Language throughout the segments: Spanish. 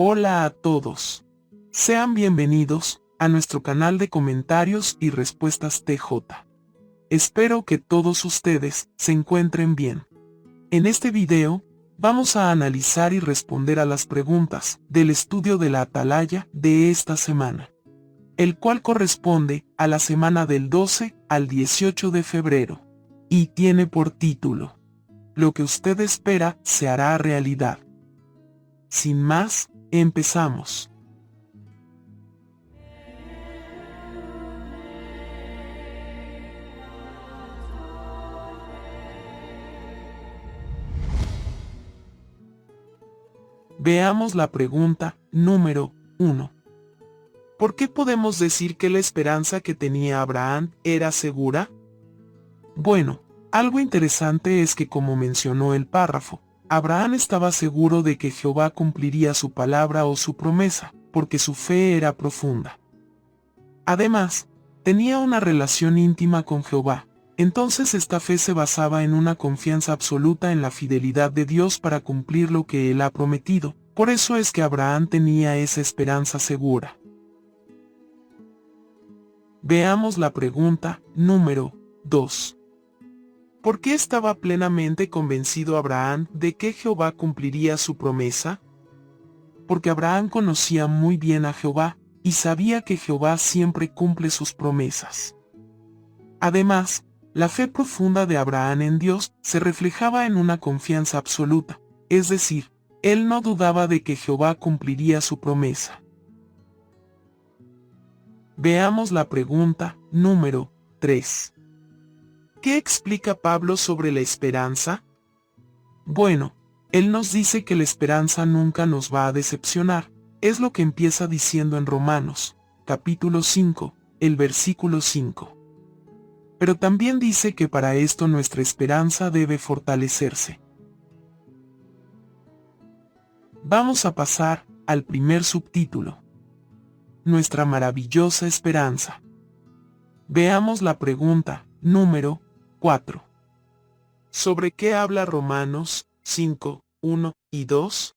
Hola a todos. Sean bienvenidos a nuestro canal de comentarios y respuestas TJ. Espero que todos ustedes se encuentren bien. En este video, vamos a analizar y responder a las preguntas del estudio de la Atalaya de esta semana, el cual corresponde a la semana del 12 al 18 de febrero, y tiene por título: Lo que usted espera se hará realidad. Sin más, empezamos. Veamos la pregunta número 1. ¿Por qué podemos decir que la esperanza que tenía Abraham era segura? Bueno, algo interesante es que, como mencionó el párrafo, Abraham estaba seguro de que Jehová cumpliría su palabra o su promesa, porque su fe era profunda. Además, tenía una relación íntima con Jehová. Entonces esta fe se basaba en una confianza absoluta en la fidelidad de Dios para cumplir lo que Él ha prometido. Por eso es que Abraham tenía esa esperanza segura. Veamos la pregunta número 2. ¿Por qué estaba plenamente convencido Abraham de que Jehová cumpliría su promesa? Porque Abraham conocía muy bien a Jehová, y sabía que Jehová siempre cumple sus promesas. Además, la fe profunda de Abraham en Dios se reflejaba en una confianza absoluta, es decir, él no dudaba de que Jehová cumpliría su promesa. Veamos la pregunta número 3. ¿Qué explica Pablo sobre la esperanza? Bueno, él nos dice que la esperanza nunca nos va a decepcionar. Es lo que empieza diciendo en Romanos, capítulo 5, el versículo 5. Pero también dice que para esto nuestra esperanza debe fortalecerse. Vamos a pasar al primer subtítulo: Nuestra maravillosa esperanza. Veamos la pregunta número 4. ¿Sobre qué habla Romanos 5, 1 y 2?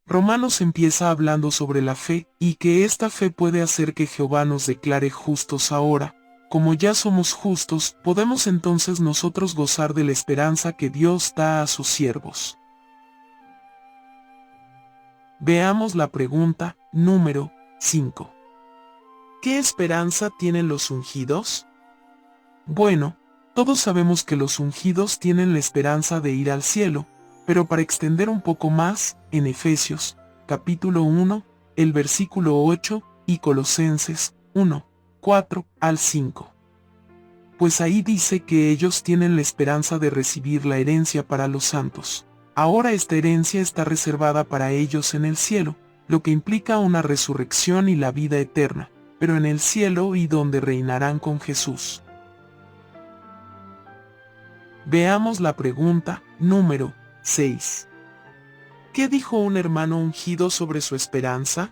Romanos empieza hablando sobre la fe, y que esta fe puede hacer que Jehová nos declare justos ahora. Como ya somos justos, podemos entonces nosotros gozar de la esperanza que Dios da a sus siervos. Veamos la pregunta número 5. ¿Qué esperanza tienen los ungidos? Bueno, todos sabemos que los ungidos tienen la esperanza de ir al cielo, pero para extender un poco más, en Efesios, capítulo 1, el versículo 8, y Colosenses 1, 4 al 5. Pues ahí dice que ellos tienen la esperanza de recibir la herencia para los santos. Ahora esta herencia está reservada para ellos en el cielo, lo que implica una resurrección y la vida eterna, pero en el cielo y donde reinarán con Jesús. Veamos la pregunta número 6. ¿Qué dijo un hermano ungido sobre su esperanza?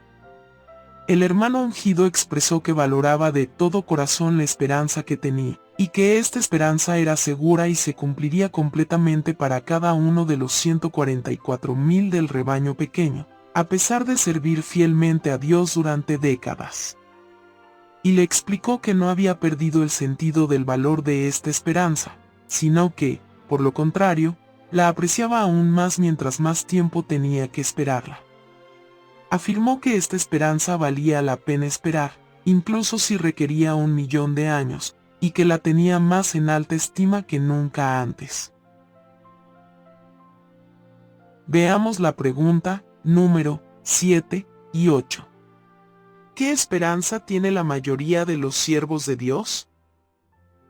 El hermano ungido expresó que valoraba de todo corazón la esperanza que tenía, y que esta esperanza era segura y se cumpliría completamente para cada uno de los 144,000 del rebaño pequeño, a pesar de servir fielmente a Dios durante décadas. Y le explicó que no había perdido el sentido del valor de esta esperanza, sino que, por lo contrario, la apreciaba aún más mientras más tiempo tenía que esperarla. Afirmó que esta esperanza valía la pena esperar, incluso si requería 1,000,000 de años, y que la tenía más en alta estima que nunca antes. Veamos la pregunta número 7 y 8. ¿Qué esperanza tiene la mayoría de los siervos de Dios?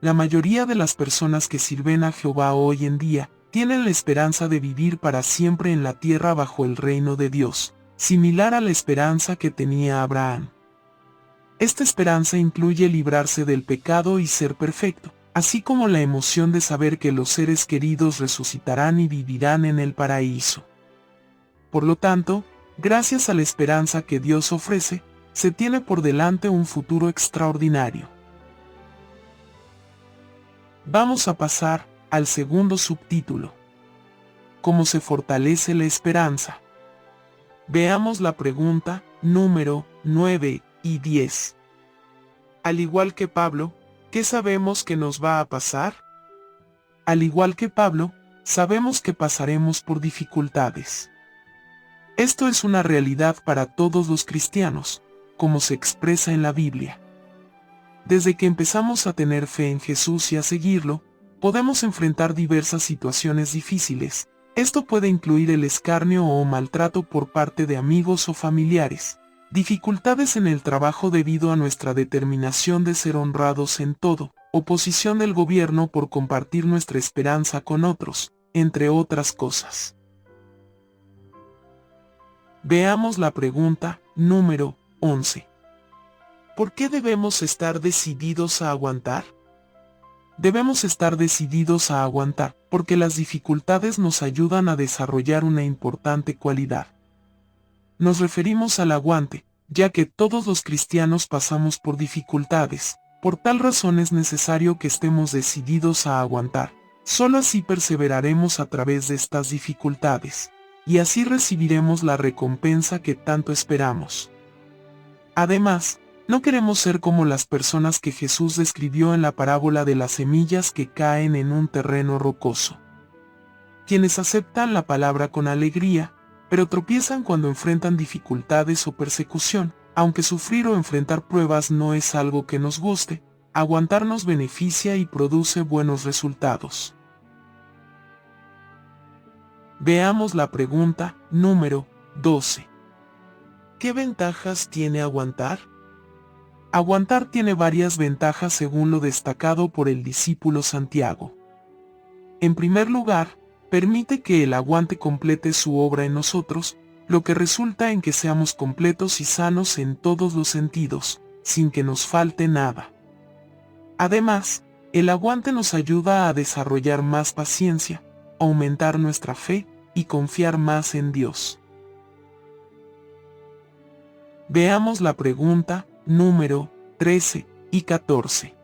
La mayoría de las personas que sirven a Jehová hoy en día tienen la esperanza de vivir para siempre en la tierra bajo el reino de Dios, similar a la esperanza que tenía Abraham. Esta esperanza incluye librarse del pecado y ser perfecto, así como la emoción de saber que los seres queridos resucitarán y vivirán en el paraíso. Por lo tanto, gracias a la esperanza que Dios ofrece, se tiene por delante un futuro extraordinario. Vamos a pasar al segundo subtítulo: ¿Cómo se fortalece la esperanza? Veamos la pregunta número 9 y 10. Al igual que Pablo, ¿qué sabemos que nos va a pasar? Al igual que Pablo, sabemos que pasaremos por dificultades. Esto es una realidad para todos los cristianos, como se expresa en la Biblia. Desde que empezamos a tener fe en Jesús y a seguirlo, podemos enfrentar diversas situaciones difíciles. Esto puede incluir el escarnio o maltrato por parte de amigos o familiares, dificultades en el trabajo debido a nuestra determinación de ser honrados en todo, oposición del gobierno por compartir nuestra esperanza con otros, entre otras cosas. Veamos la pregunta número 11. ¿Por qué debemos estar decididos a aguantar? Debemos estar decididos a aguantar, porque las dificultades nos ayudan a desarrollar una importante cualidad. Nos referimos al aguante, ya que todos los cristianos pasamos por dificultades. Por tal razón es necesario que estemos decididos a aguantar. Solo así perseveraremos a través de estas dificultades, y así recibiremos la recompensa que tanto esperamos. Además, no queremos ser como las personas que Jesús describió en la parábola de las semillas que caen en un terreno rocoso. Quienes aceptan la palabra con alegría, pero tropiezan cuando enfrentan dificultades o persecución. Aunque sufrir o enfrentar pruebas no es algo que nos guste, aguantar nos beneficia y produce buenos resultados. Veamos la pregunta número 12. ¿Qué ventajas tiene aguantar? Aguantar tiene varias ventajas según lo destacado por el discípulo Santiago. En primer lugar, permite que el aguante complete su obra en nosotros, lo que resulta en que seamos completos y sanos en todos los sentidos, sin que nos falte nada. Además, el aguante nos ayuda a desarrollar más paciencia, aumentar nuestra fe y confiar más en Dios. Veamos la pregunta número 13 y 14.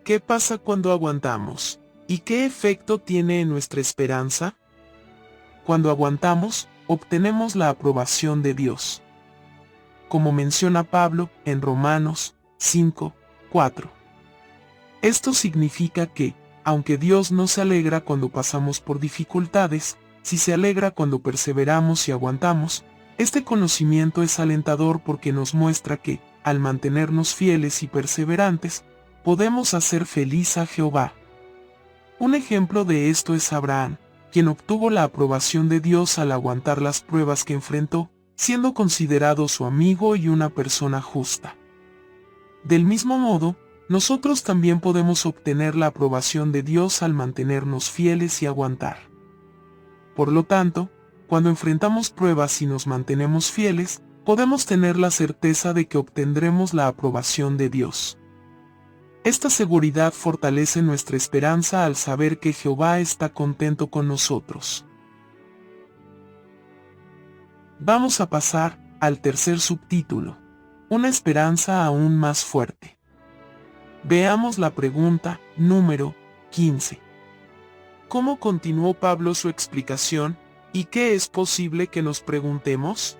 ¿Qué pasa cuando aguantamos? ¿Y qué efecto tiene en nuestra esperanza? Cuando aguantamos, obtenemos la aprobación de Dios. Como menciona Pablo en Romanos 5:4. Esto significa que, aunque Dios no se alegra cuando pasamos por dificultades, sí se alegra cuando perseveramos y aguantamos. Este conocimiento es alentador porque nos muestra que, al mantenernos fieles y perseverantes, podemos hacer feliz a Jehová. Un ejemplo de esto es Abraham, quien obtuvo la aprobación de Dios al aguantar las pruebas que enfrentó, siendo considerado su amigo y una persona justa. Del mismo modo, nosotros también podemos obtener la aprobación de Dios al mantenernos fieles y aguantar. Por lo tanto, cuando enfrentamos pruebas y nos mantenemos fieles, podemos tener la certeza de que obtendremos la aprobación de Dios. Esta seguridad fortalece nuestra esperanza al saber que Jehová está contento con nosotros. Vamos a pasar al tercer subtítulo, una esperanza aún más fuerte. Veamos la pregunta número 15. ¿Cómo continuó Pablo su explicación, y qué es posible que nos preguntemos?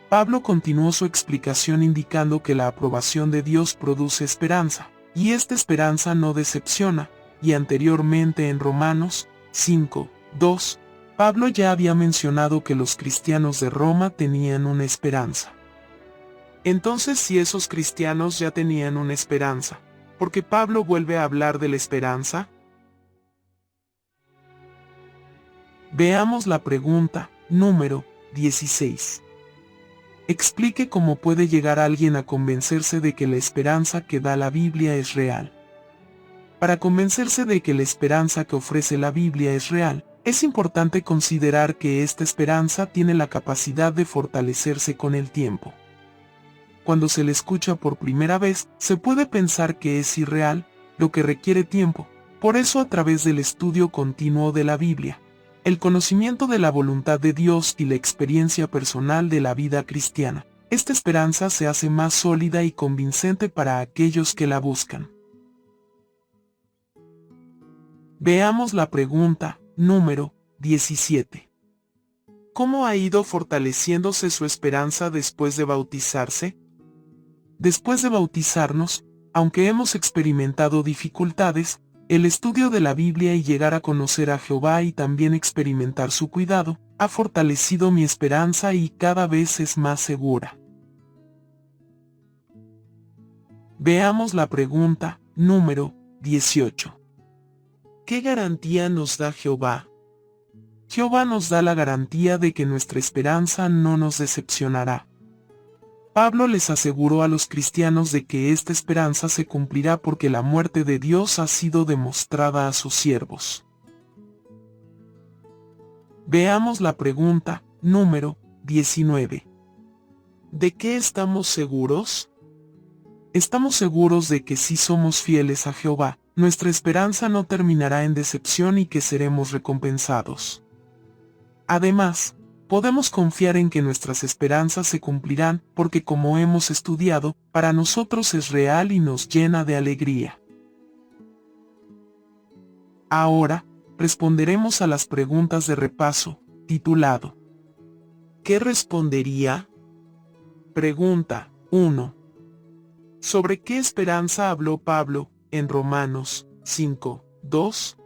Pablo continuó su explicación indicando que la aprobación de Dios produce esperanza, y esta esperanza no decepciona, y anteriormente en Romanos 5:2, Pablo ya había mencionado que los cristianos de Roma tenían una esperanza. Entonces, si esos cristianos ya tenían una esperanza, ¿por qué Pablo vuelve a hablar de la esperanza? Veamos la pregunta número 16. Explique cómo puede llegar alguien a convencerse de que la esperanza que da la Biblia es real. Para convencerse de que la esperanza que ofrece la Biblia es real, es importante considerar que esta esperanza tiene la capacidad de fortalecerse con el tiempo. Cuando se le escucha por primera vez, se puede pensar que es irreal, lo que requiere tiempo. Por eso, a través del estudio continuo de la Biblia, el conocimiento de la voluntad de Dios y la experiencia personal de la vida cristiana, esta esperanza se hace más sólida y convincente para aquellos que la buscan. Veamos la pregunta número 17. ¿Cómo ha ido fortaleciéndose su esperanza después de bautizarse? Después de bautizarnos, aunque hemos experimentado dificultades, el estudio de la Biblia y llegar a conocer a Jehová y también experimentar su cuidado, ha fortalecido mi esperanza y cada vez es más segura. Veamos la pregunta, número 18. ¿Qué garantía nos da Jehová? Jehová nos da la garantía de que nuestra esperanza no nos decepcionará. Pablo les aseguró a los cristianos de que esta esperanza se cumplirá porque la muerte de Dios ha sido demostrada a sus siervos. Veamos la pregunta, número 19. ¿De qué estamos seguros? Estamos seguros de que si somos fieles a Jehová, nuestra esperanza no terminará en decepción y que seremos recompensados. Además, podemos confiar en que nuestras esperanzas se cumplirán porque, como hemos estudiado, para nosotros es real y nos llena de alegría. Ahora, responderemos a las preguntas de repaso, titulado ¿Qué respondería? Pregunta 1. ¿Sobre qué esperanza habló Pablo en Romanos 5:2?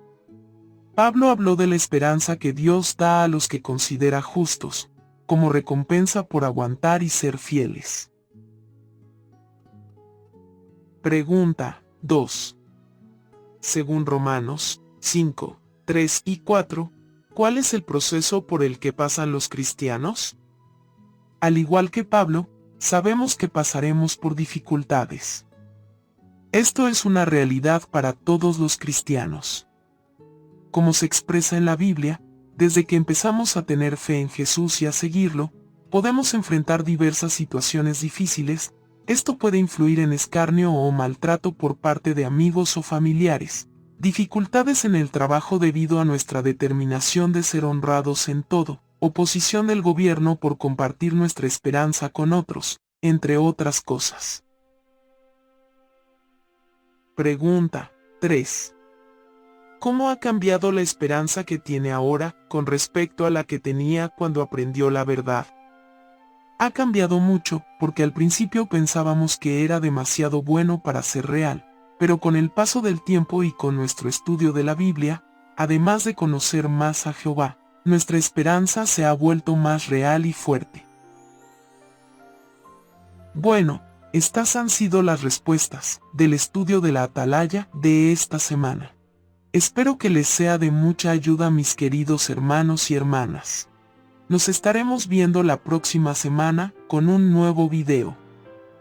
Pablo habló de la esperanza que Dios da a los que considera justos, como recompensa por aguantar y ser fieles. Pregunta 2. Según Romanos 5:3 y 4, ¿cuál es el proceso por el que pasan los cristianos? Al igual que Pablo, sabemos que pasaremos por dificultades. Esto es una realidad para todos los cristianos. Como se expresa en la Biblia, desde que empezamos a tener fe en Jesús y a seguirlo, podemos enfrentar diversas situaciones difíciles. Esto puede influir en escarnio o maltrato por parte de amigos o familiares, dificultades en el trabajo debido a nuestra determinación de ser honrados en todo, oposición del gobierno por compartir nuestra esperanza con otros, entre otras cosas. Pregunta 3. ¿Cómo ha cambiado la esperanza que tiene ahora con respecto a la que tenía cuando aprendió la verdad? Ha cambiado mucho, porque al principio pensábamos que era demasiado bueno para ser real, pero con el paso del tiempo y con nuestro estudio de la Biblia, además de conocer más a Jehová, nuestra esperanza se ha vuelto más real y fuerte. Bueno, estas han sido las respuestas del estudio de la Atalaya de esta semana. Espero que les sea de mucha ayuda, mis queridos hermanos y hermanas. Nos estaremos viendo la próxima semana con un nuevo video.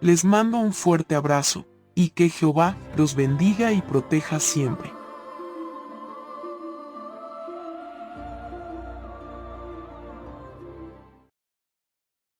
Les mando un fuerte abrazo, y que Jehová los bendiga y proteja siempre.